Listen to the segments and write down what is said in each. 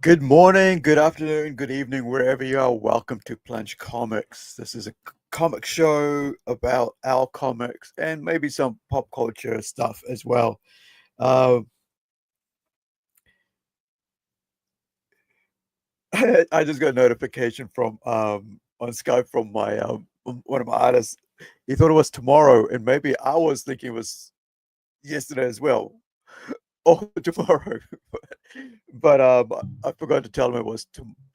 Good morning, good afternoon, good evening, wherever you are. Welcome to Plunge Comics. This is a comic show about our comics and maybe some pop culture stuff as well. Uh, I just got a notification from on Skype from my one of my artists. He thought it was tomorrow, and maybe I was thinking it was yesterday as well, or tomorrow. But I forgot to tell him it was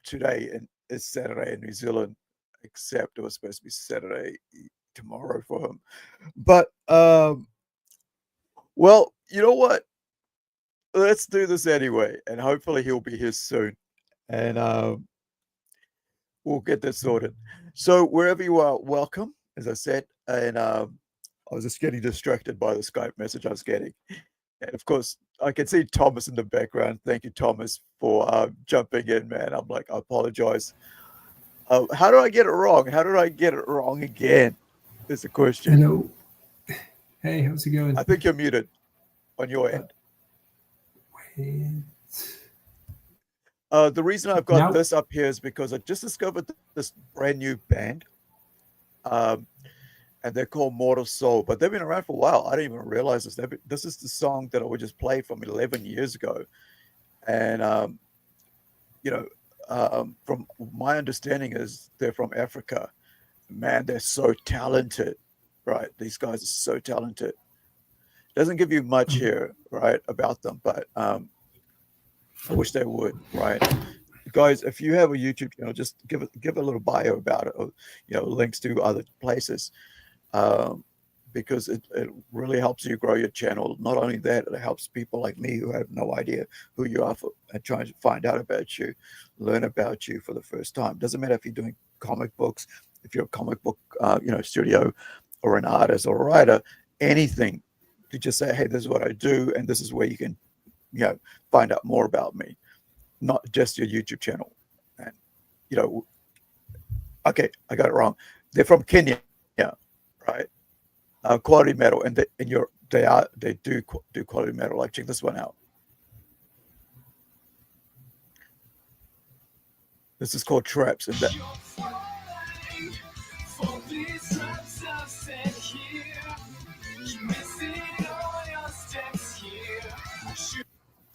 today, and it's Saturday in New Zealand, except it was supposed to be Saturday tomorrow for him. But well, you know what? Let's do this anyway, and hopefully he'll be here soon, and we'll get this sorted. So wherever you are, welcome, as I said, and I was just getting distracted by the Skype message I was getting. And of course, I can see Thomas in the background. Thank you, Thomas, for jumping in, man. I'm like, I apologize. How did I get it wrong? How did I get it wrong again? Is the question. Hello. Hey, how's it going? I think you're muted on your end. Wait. The reason I've got Now? this up here is because I just discovered this brand new band. Um, and they're called Mortal Soul, but they've been around for a while. I didn't even realize this. This is the song that I would just play from 11 years ago. And, you know, from my understanding is they're from Africa. Man, they're so talented, right? These guys are so talented. Doesn't give you much here, right, about them, but I wish they would, right? Guys, if you have a YouTube channel, just give a little bio about it, or links to other places. Because it really helps you grow your channel. Not only that, it helps people like me who have no idea who you are and trying to find out about you, learn about you for the first time. Doesn't matter if you're doing comic books, if you're a comic book, studio, or an artist or a writer, anything. To just say, hey, this is what I do, and this is where you can, find out more about me, not just your YouTube channel. And okay, I got it wrong. They're from Kenya, right? Quality metal, and they do quality metal. Like, check this one out. This is called Traps, and that.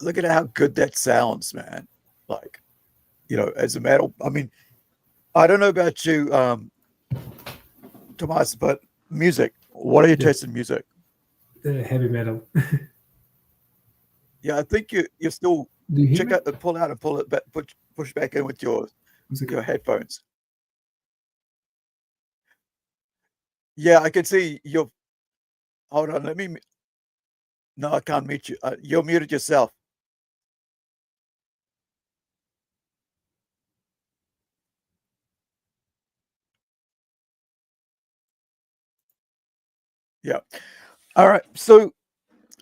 Look at how good that sounds, man. Like, as a metal. I mean, I don't know about you, Tomas, but music. What are your tastes in music? Heavy metal. Yeah, I think you're still Do you hear check me? out the pull out and pull it back, push back in with your headphones. Yeah, I can see your. Hold on, let me. No, I can't mute you. You're muted yourself. Yeah. All right. So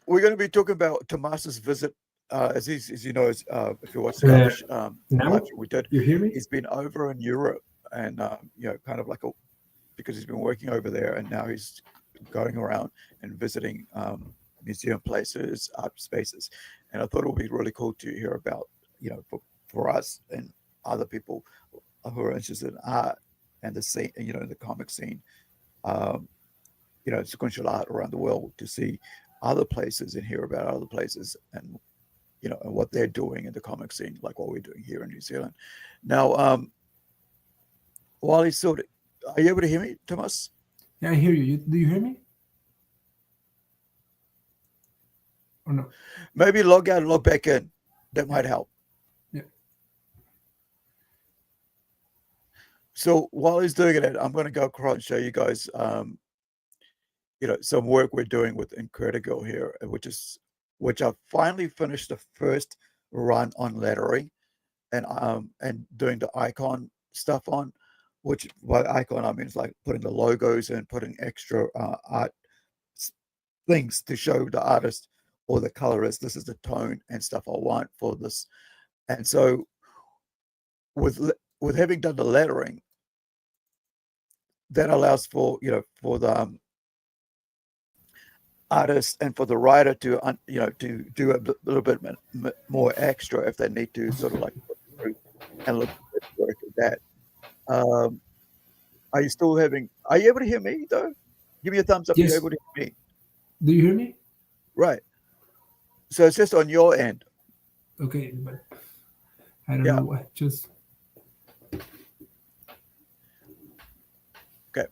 we're going to be talking about Tomas's visit. As you know, if you watch Scottish Now? live we did, You hear me? he's been over in Europe, and kind of like because he's been working over there, and now he's going around and visiting museum places, art spaces, and I thought it would be really cool to hear about, for us and other people who are interested in art and the scene, the comic scene, um, sequential art around the world, to see other places and hear about other places, and and what they're doing in the comic scene, like what we're doing here in New Zealand. Now, while he's sort of, are you able to hear me, Thomas? Yeah, I hear you. Do you hear me? Or no? Maybe log out and log back in. That might help. Yeah. So while he's doing it, I'm going to go across and show you guys, some work we're doing with Incredi-Girl here, which I've finally finished the first run on lettering, and doing the icon stuff on, which by icon I mean it's like putting the logos and putting extra art things to show the artist or the colorist this is the tone and stuff I want for this. And so with having done the lettering, that allows for for the artist and for the writer to to do a little bit more extra if they need to, sort of like and look at work at that. Um, are you still having? Are you able to hear me though? Give me a thumbs up if you're Yes. able to hear me. Do you hear me? Right. So it's just on your end. Okay, but I don't Yeah. know what. Just Okay.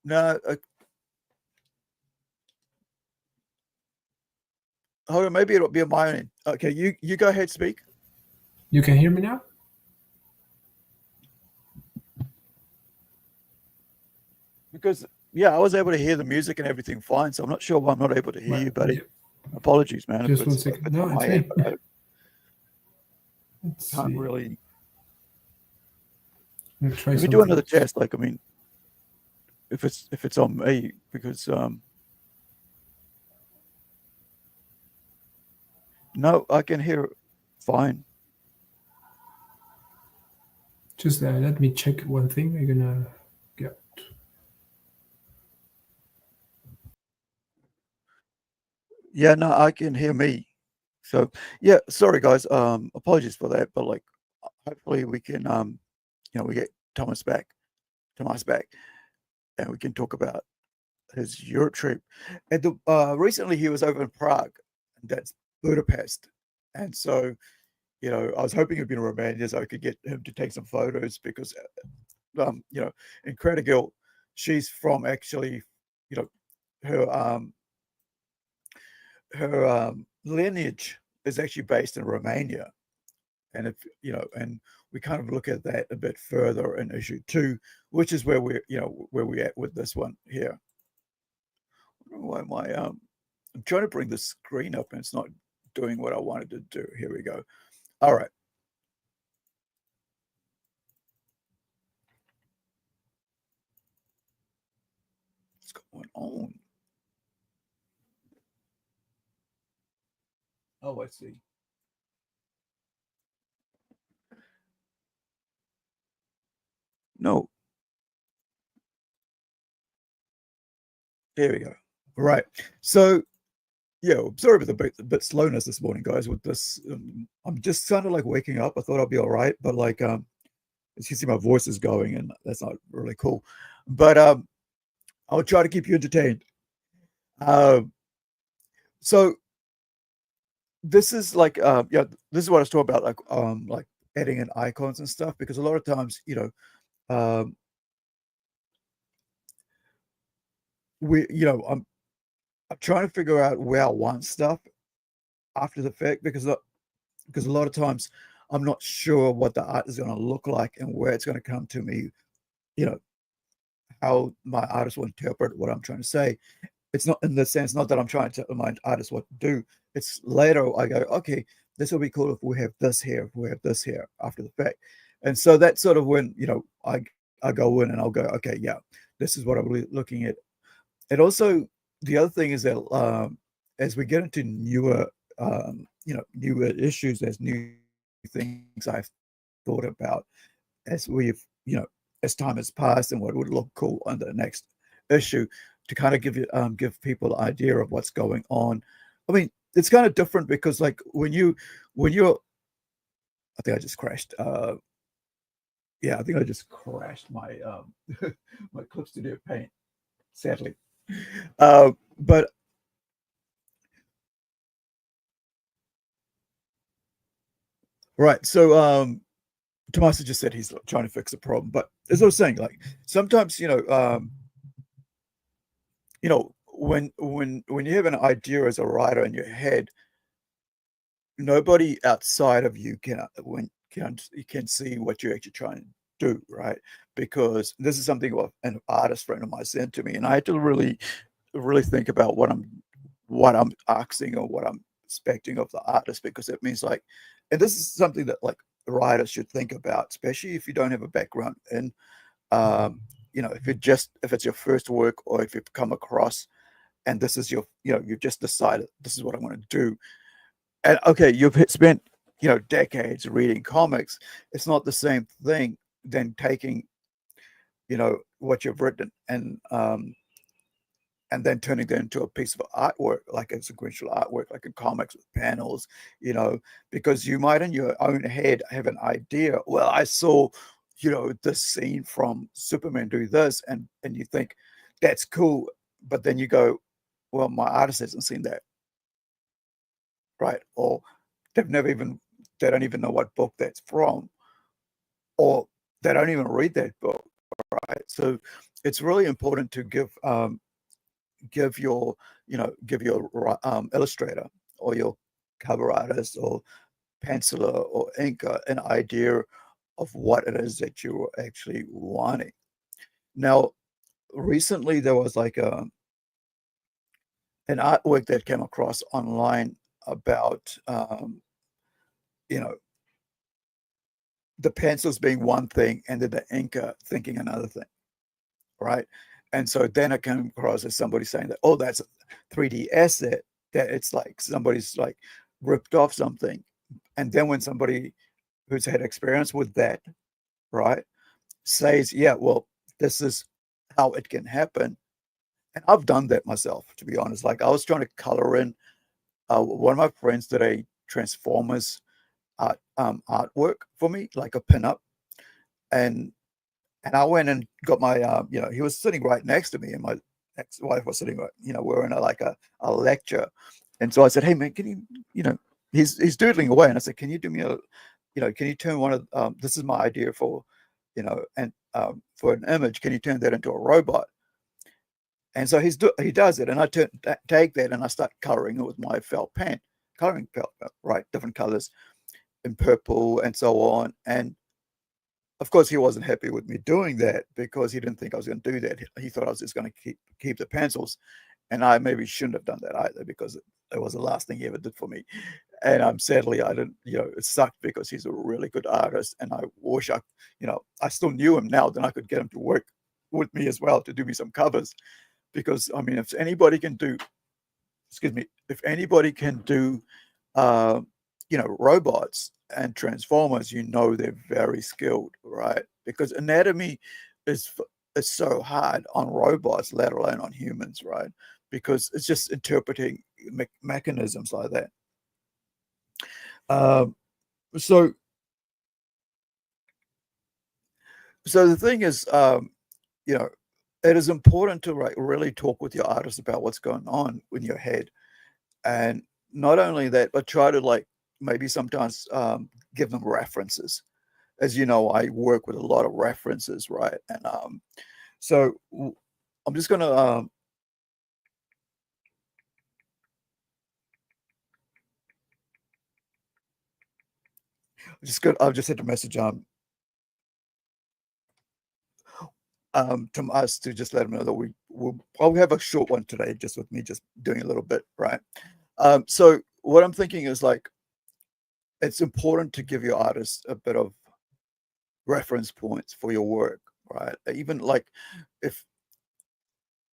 No. Hold on. Maybe it'll be on my end. Okay. You go ahead. Speak. you can hear me now. Because yeah, I was able to hear the music and everything fine. So I'm not sure why I'm not able to hear Well, you, buddy. yeah, Apologies, man, just one if second. it's No, on it's my end, me. but I Let's can't see. really. I'm gonna try Let me do something another else. test. Like, I mean, if it's on me, because no, I can hear fine. Just let me check one thing. I'm gonna. Yeah. Yeah, no, I can hear me. So yeah, sorry guys. Apologies for that, but like, hopefully we can we get Tomas back, and we can talk about his Europe trip. And recently he was over in Prague, and that's Budapest, and so I was hoping he'd been in Romania so I could get him to take some photos because Incredi-Girl, she's from actually, you know, her lineage is actually based in Romania. And and we kind of look at that a bit further in issue 2, which is where we're at with this one here. I don't know why I'm trying to bring the screen up and it's not doing what I wanted to do. Here we go. All right. What's going on? Oh, I see. No, there we go. Right. So yeah, sorry about the bit slowness this morning, guys. With this, I'm just kind of like waking up. I thought I'd be all right, but like, as you see, my voice is going, and that's not really cool. But I'll try to keep you entertained. Um, so this is like, this is what I was talking about, like adding in icons and stuff, because a lot of times, um, I'm trying to figure out where I want stuff after the fact because a lot of times I'm not sure what the art is going to look like and where it's going to come to me, you know, how my artist will interpret what I'm trying to say. It's not in the sense, not that I'm trying to tell my artist what to do. It's later I go, okay, this will be cool if we have this here, if we have this here after the fact. And so that's sort of when, I go in and I'll go, okay, yeah, this is what I'm looking at. And also the other thing is that as we get into newer issues, there's new things I've thought about as as time has passed and what would look cool on the next issue to kind of give people an idea of what's going on. I mean, it's kind of different because like when you're I think I just crashed. Yeah, I think I just crashed my my Clip Studio Paint, sadly. But right, so Tomas just said he's trying to fix the problem. But as I was saying, like sometimes when you have an idea as a writer in your head, nobody outside of you can see what you're actually trying to do, right? Because this is something what an artist friend of mine said to me, and I had to really think about what I'm asking or what I'm expecting of the artist, because it means like, and this is something that like writers should think about, especially if you don't have a background in, if it's your first work or if you've come across and this is you've just decided this is what I want to do. And okay, you've spent decades reading comics. It's not the same thing than taking what you've written and and then turning that into a piece of artwork, like a sequential artwork, like in comics with panels, you know, because you might in your own head have an idea. Well, I saw, you know, this scene from Superman do this, and you think that's cool, but then you go, well, my artist hasn't seen that, right? Or they've never even they don't even know what book that's from, or they don't even read that book, right? So it's really important to give your give your illustrator or your cover artist or penciler or inker an idea of what it is that you're actually wanting. Now, recently there was like an artwork that came across online about you know the pencils being one thing and then the inker thinking another thing, right? And so then I came across as somebody saying that, oh, that's a 3D asset, that it's like somebody's like ripped off something. And then when somebody who's had experience with that, right, says, yeah, well, this is how it can happen. And I've done that myself, to be honest. Like I was trying to color in, one of my friends did a Transformers artwork for me, like a pinup. And I went and got my, he was sitting right next to me, and my ex-wife was sitting right, we're in a lecture. And so I said, hey man, can you, he's doodling away. And I said, can you do me can you turn one of, this is my idea for, and for an image, can you turn that into a robot? And so he does it. And I take that and I start coloring it with my felt pen, coloring felt, right? Different colors in purple and so on. And of course, he wasn't happy with me doing that because he didn't think I was going to do that. He thought I was just going to keep the pencils, and I maybe shouldn't have done that either because it was the last thing he ever did for me. And sadly, I didn't. It sucked because he's a really good artist, and I wish I still knew him now. Then I could get him to work with me as well to do me some covers. Because I mean, if anybody can do, excuse me, if anybody can do, uh, robots and transformers, they're very skilled, right? Because anatomy is is so hard on robots, let alone on humans, right? Because it's just interpreting mechanisms like that. Um, so, so the thing is, you know, it is important to really talk with your artist about what's going on in your head, and not only that, but try to maybe sometimes give them references. As you know, I work with a lot of references, right? And so I'm just gonna I've just sent a message Tomas to just let him know that we'll probably have a short one today, just with me just doing a little bit, right? So what I'm thinking is it's important to give your artist a bit of reference points for your work, right? Even if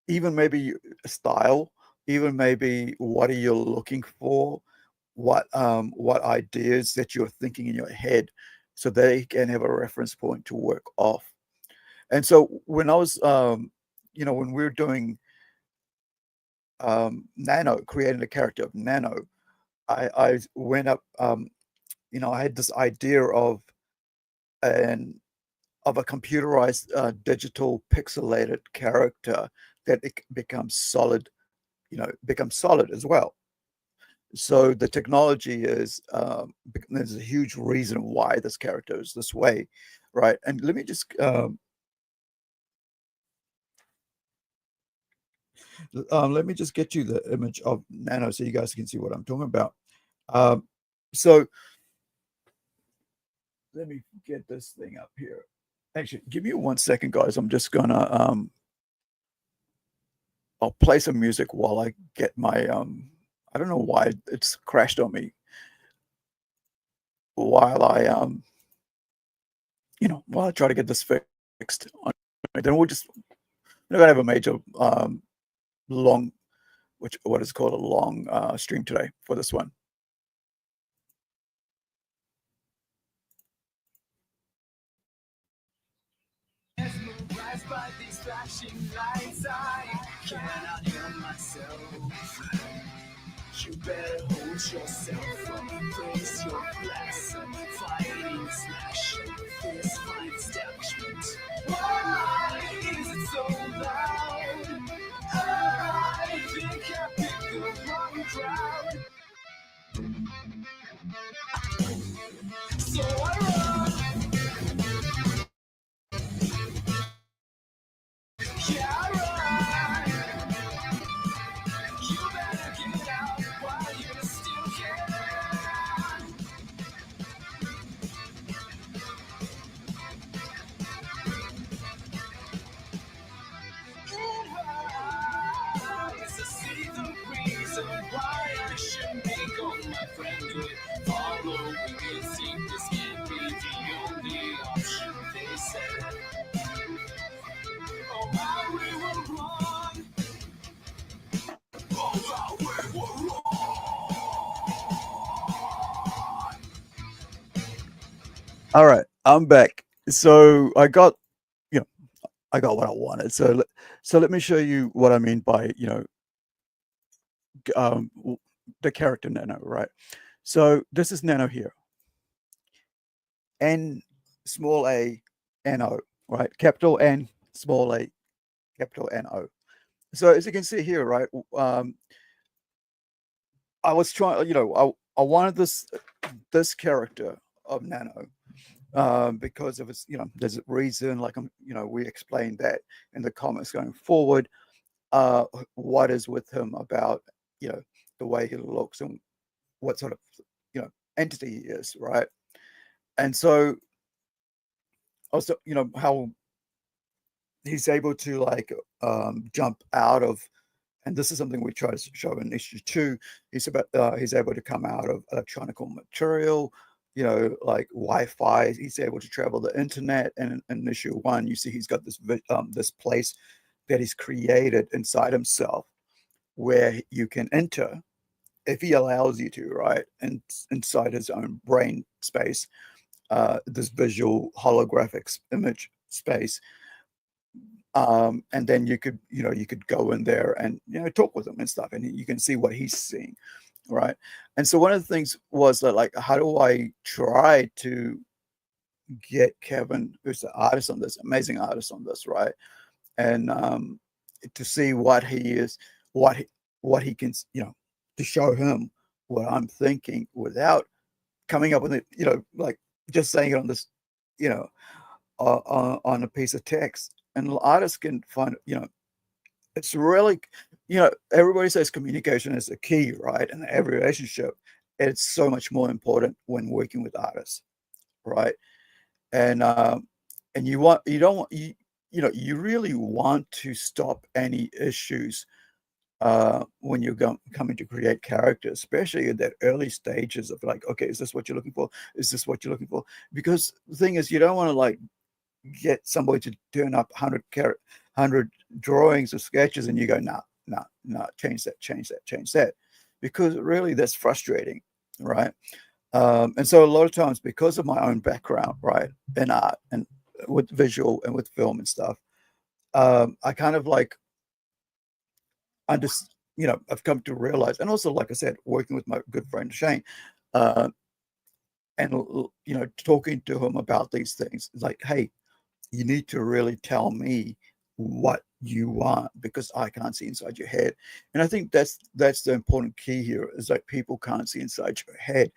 even maybe style, even maybe what are you looking for, what ideas that you're thinking in your head, so they can have a reference point to work off. And so when I was, when we were doing NaNO, creating the character of NaNO, I went up, I had this idea an of a computerized digital pixelated character that it becomes solid, becomes solid as well. So the technology is there's a huge reason why this character is this way, right? And let me just get you the image of NaNO so you guys can see what I'm talking about. So let me get this thing up here. Actually, give me 1 second, guys. I'm just gonna I'll play some music while I get my I don't know why it's crashed on me while I while I try to get this fixed. Then we're gonna have a major long, which what is called a long stream today for this one. cannot help myself. You better hold yourself up, place your glass up, fighting slash, this fight establishment. Why is it so loud? I think I picked the wrong crowd. So I run. Yeah, I run. You better get out while you still can. In her eyes, I see the reason why I should make all my friend good. Following instinct, this can't be the only option, they said. Oh, how we were wrong. Oh, how we were wrong. All right, I'm back. So I got, you know, I got what I wanted. So let me show you what I mean by, the character NaNO, right? So this is NaNO here. N small a NO, right? Capital N small a capital NO. So as you can see here, right? I was trying, I wanted this character of NaNO, because of its, there's a reason, like we explained that in the comics going forward. What is with him about, the way he looks and what sort of, entity he is, right? And so also, how he's able to like jump out of, and this is something we try to show in issue 2. He's able to come out of electronic material, like Wi-Fi. He's able to travel the internet. And in issue 1, you see he's got this place that he's created inside himself where you can enter if he allows you to, right? And inside his own brain space, this visual holographic image space. And then you could go in there and talk with him and stuff, and you can see what he's seeing, right? And so one of the things was that, like, how do I try to get Kevin, who's the artist on this, amazing artist on this, right? And to see what he is, what he can, to show him what I'm thinking without coming up with it, like just saying it on this, on a piece of text. And artists can find, it's really, everybody says communication is the key, right? In every relationship, it's so much more important when working with artists, right? And you don't want, you really want to stop any issues when you're coming to create characters, especially in that early stages of like, okay, is this what you're looking for? Is this what you're looking for? Because the thing is, you don't want to like get somebody to turn up 100 drawings or sketches and you go, no, change that, because really that's frustrating, right? And so a lot of times, because of my own background, right, in art and with visual and with film and stuff, I kind of like I've come to realize, and also, like I said, working with my good friend Shane, and talking to him about these things, like, hey, you need to really tell me what you want, because I can't see inside your head. And I think that's the important key here, is that people can't see inside your head,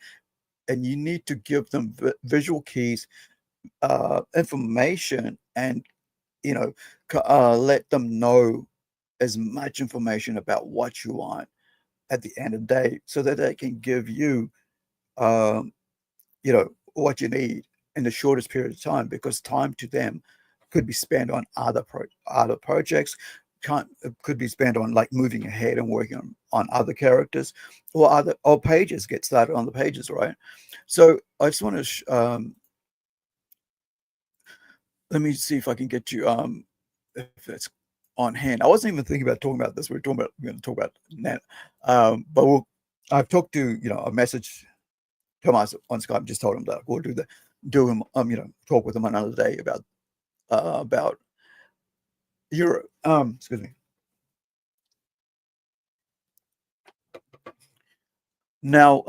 and you need to give them visual keys, information, and let them know as much information about what you want at the end of the day, so that they can give you what you need in the shortest period of time, because time to them could be spent on other projects, could be spent on like moving ahead and working on other characters, or pages, get started on the pages, right? So I just want to let me see if I can get you if it's on hand. I wasn't even thinking about talking about this. We're going to talk about that, but I've talked to I messaged Tomas on Skype, just told him that we'll do him talk with him another day about Europe. Excuse me. Now,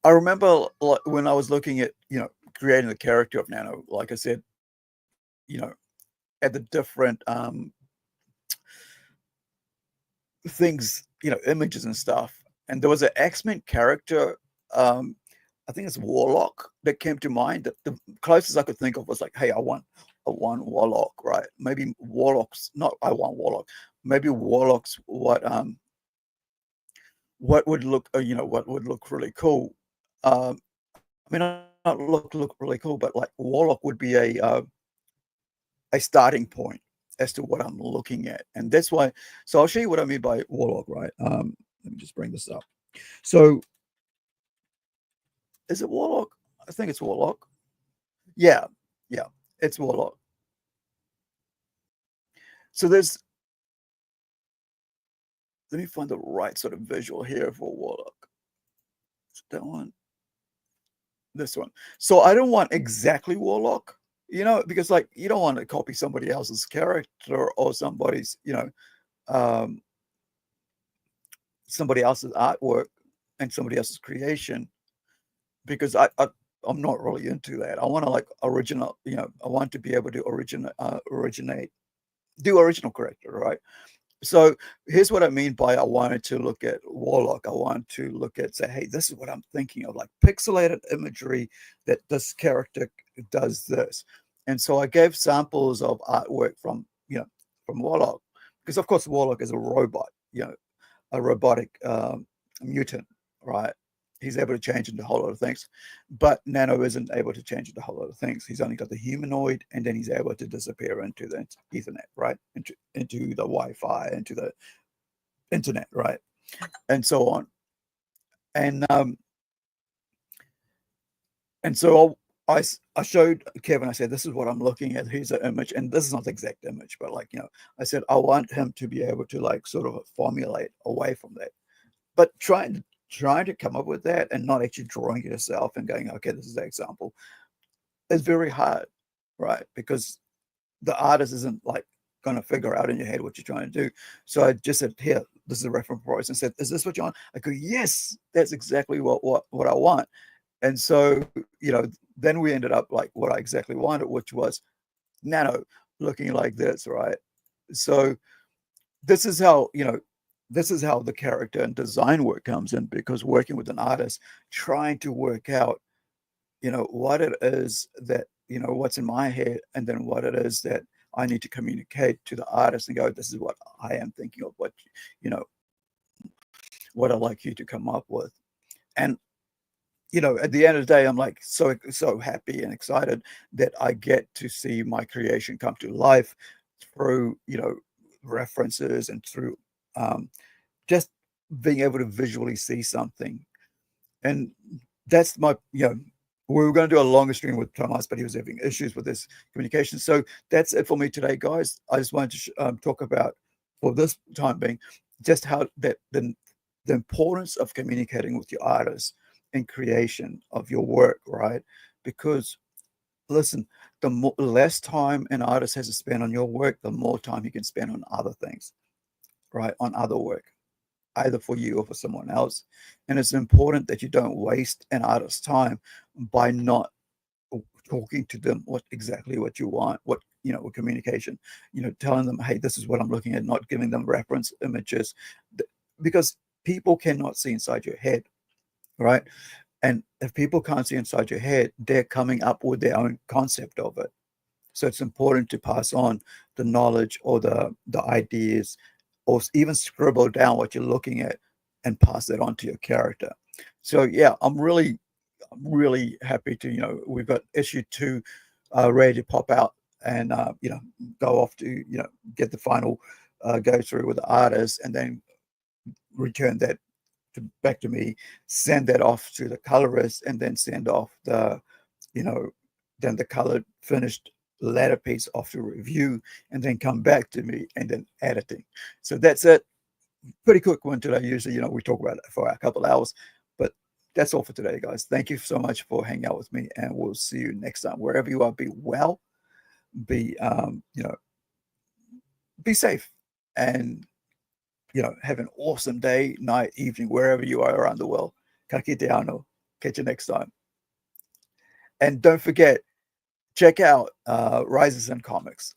I remember when I was looking at, creating the character of NaNO, like I said, you know, at the different things, images and stuff. And there was an X-Men character, I think it's Warlock, that came to mind. That the closest I could think of was like, hey, I want Warlock, right? Maybe Warlock's not I want Warlock. Maybe Warlock's what would look what would look really cool. I mean, not look really cool, but like Warlock would be a starting point as to what I'm looking at, and that's why. So I'll show you what I mean by Warlock, right? Let me just bring this up. So is it Warlock? I think it's Warlock. Yeah, yeah, it's Warlock. So there's let me find the right sort of visual here for Warlock. Is it that one? This one. So I don't want exactly Warlock, because like you don't want to copy somebody else's character or um, somebody else's artwork and somebody else's creation, because I'm not really into that. I want to like original, I want to be able to originate, do original character, right? So here's what I mean by I wanted to look at Warlock. I want to look at, say, hey, this is what I'm thinking of, like pixelated imagery that this character does this. And so I gave samples of artwork from Warlock, because of course Warlock is a robot, a robotic mutant, right? He's able to change into a whole lot of things, but NaNO isn't able to change into a whole lot of things. He's only got the humanoid, and then he's able to disappear into the Ethernet, right? Into the Wi-Fi, into the internet, right? And so on. And so I showed Kevin. I said, "This is what I'm looking at. Here's an image, and this is not the exact image, but like I said, I want him to be able to like sort of formulate away from that, but trying to come up with that and not actually drawing it yourself and going, okay, this is the example, is very hard, right? Because the artist isn't like going to figure out in your head what you're trying to do. So I just said, here, this is a reference price, and said, is this what you want? I go, yes, that's exactly what I want. And so, then we ended up like what I exactly wanted, which was NaNO looking like this, right? So this is how, this is how the character and design work comes in, because working with an artist, trying to work out, what it is that, what's in my head, and then what it is that I need to communicate to the artist and go, this is what I am thinking of, what I'd like you to come up with. And, at the end of the day, I'm like so happy and excited that I get to see my creation come to life through, references and through just being able to visually see something. And that's my, we were going to do a longer stream with Tomas, but he was having issues with his communication. So that's it for me today, guys. I just wanted to talk about, for this time being, just how that the importance of communicating with your artists and creation of your work, right? Because listen, the less time an artist has to spend on your work, the more time he can spend on other things, right? On other work, either for you or for someone else. And it's important that you don't waste an artist's time by not talking to them exactly what you want, with communication, telling them, hey, this is what I'm looking at, not giving them reference images, because people cannot see inside your head, right? And if people can't see inside your head, they're coming up with their own concept of it. So it's important to pass on the knowledge or the ideas, or even scribble down what you're looking at and pass that on to your character. So yeah, I'm really happy to, we've got issue 2 ready to pop out, and go off to, get the final go through with the artist, and then return that back to me, send that off to the colorist, and then send off the, then the colored finished letter piece off to review, and then come back to me, and then editing. So that's it. Pretty quick one today. Usually, we talk about it for a couple hours, but that's all for today, guys. Thank you so much for hanging out with me, and we'll see you next time. Wherever you are, be well, be be safe, and have an awesome day, night, evening, wherever you are around the world. Ka kite anō. Catch you next time. And don't forget, check out Rises in Comics.